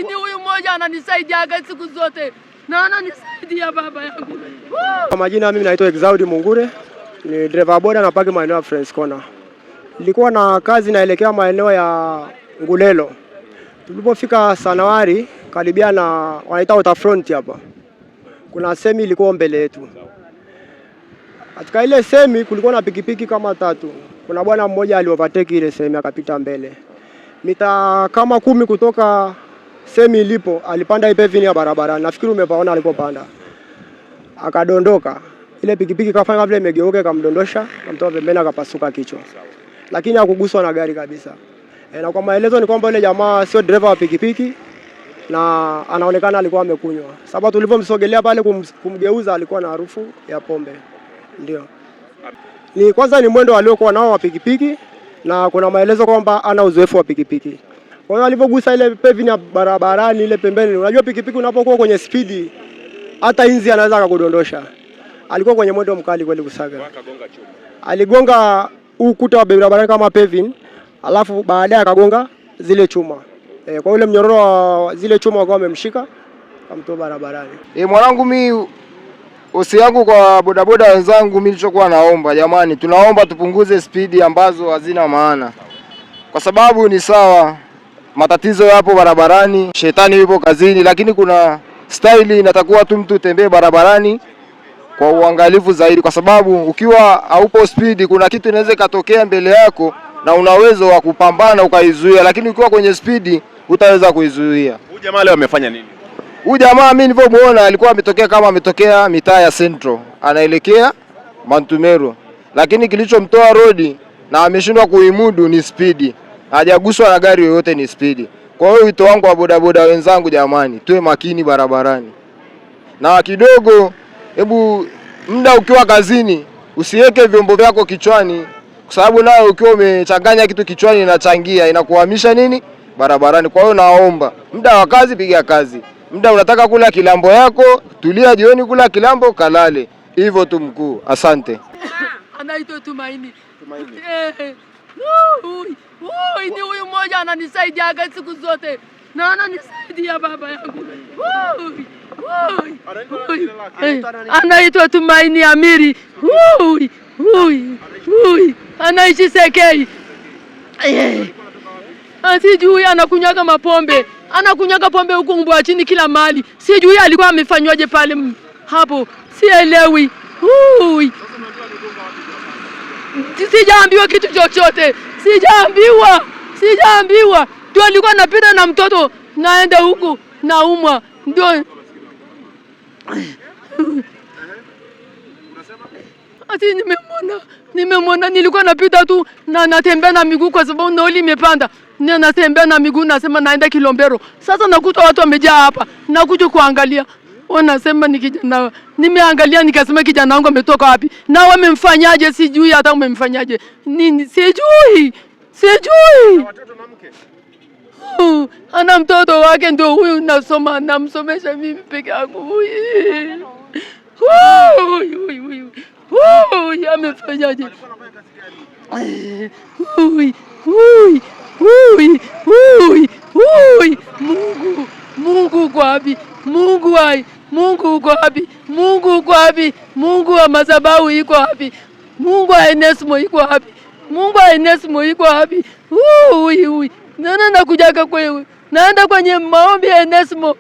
Ni huyu mmoja ananisaidia siku zote. Na ananisaidia baba yangu. Kwa majina mimi naitwa Exaudi Mungure. Ni driver boda na paki maeneo ya Friends Corner. Nilikuwa na kazi naelekea maeneo ya Ngulelo. Tulipofika Sanawari karibia na wanaita Waterfront hapa. Kuna semi ilikuwa mbele yetu. Katika ile semi kulikuwa na pikipiki kama 3. Kuna bwana mmoja aliovertake ile semi akapita mbele. Mita kama 10 kutoka semi ilipo alipanda ipevini ya barabara. Nafikiri umepaona alipopanda. Akadondoka. Ile pikipiki kafanya kabla imegeuka ikamdondosha, mtoa pembeni akapasuka kichwa. Lakini hakuguswa na gari kabisa. Na kwa maelezo ni kwamba ile jamaa sio driver wa pikipiki na anaonekana alikuwa amekunywa. Sababu tulipomsogelea pale kumgeuza alikuwa na harufu ya pombe. Ndio. Ni kwanza ni mwendo aliokuwa nao wa pikipiki na kuna maelezo kwamba ana uzoefu wa pikipiki. Kwa hiyo alipogusa ile paving ya barabarani ile pembeni, unajua pikipiki unapokuwa kwenye speed hata inzi anaweza akakudondosha. Alikuwa kwenye mwendo mkali kweli kusaga. Aligonga ukuta wa barabarani kama paving, alafu baadaye akagonga zile chuma. Kwa yule mnyororo wa zile chuma wakawa wamemshika kamtoa barabarani. Mwanangu mimi osi yangu kwa bodaboda wenzangu mimi nilichokuwa naomba, jamani tunaomba tupunguze speed ambazo hazina maana. Kwa sababu ni sawa matatizo yapo barabarani, shetani yupo kazini, lakini kuna style inatakuwa tu mtu tembee barabarani kwa uangalifu zaidi, kwa sababu ukiwa haupo speed kuna kitu inaweza katokea mbele yako na una uwezo wa kupambana ukaizuia, lakini ukiwa kwenye speed utaweza kuizuia. Huyu jamaa leo amefanya nini? Huyu jamaa mimi nilipomuona alikuwa ametokea mitaa ya Central, anaelekea Mantumero. Lakini kilichomtoa rodi na ameshindwa kuimudu ni speed. Hajaguswa na gari yoyote, ni speed. Kwa hiyo wito wangu wa bodaboda wenzangu, jamani, tuwe makini barabarani. Na kidogo hebu muda ukiwa kazini usiweke vyombo vyako kichwani, kwa sababu nayo ukiwa umechanganya kitu kichwani inachangia inakuhamisha nini barabarani. Kwa hiyo naomba muda wa kazi piga kazi. Muda unataka kula kilambo yako, tulia jioni kula kilambo kalale. Hivyo tu mkuu. Asante. Anaitwa Tumaini. Ni huyu mmoja ananisaidia siku zote. Na ananisaidia baba yangu. Anaitwa Tumaini Amiri. Anaishi Sekei. Sijui anakunyaga mapombe. Anakunyaga pombe huko Mbwa chini kila mali. Sijui alikuwa amefanywaje pale hapo. Sielewi. Sijaambiwa kitu chochote. Sijaambiwa. Ndio alikuwa anapita na mtoto naenda huku naumwa. Ndio. Ati nimemwona nilikuwa napita tu na natembea na miguu kwa sababu nauli imepanda. Natembea na miguu nasema naenda Kilombero. Sasa nakuta watu wamejaa hapa. Nakuja kuangalia. Wanasema ni kijana. Nimeangalia nikasema kijana wangu ametoka wapi? Na wamemfanyaje sijui, hata wamemfanyaje. Nini sijui. Watoto na mke. Ana mtoto wake ndio huyu namsomesha mimi peke yangu. Amefanyaje? Mungu kwa wapi? Mungu uko wapi? Mungu wapi? Mungu wa madhabahu iko wapi? Mungu wa Enesmo iko wapi? Mungu wa Enesmo iko wapi? Nakujaga kwewe. Naenda kwenye maombi ya Enesmo.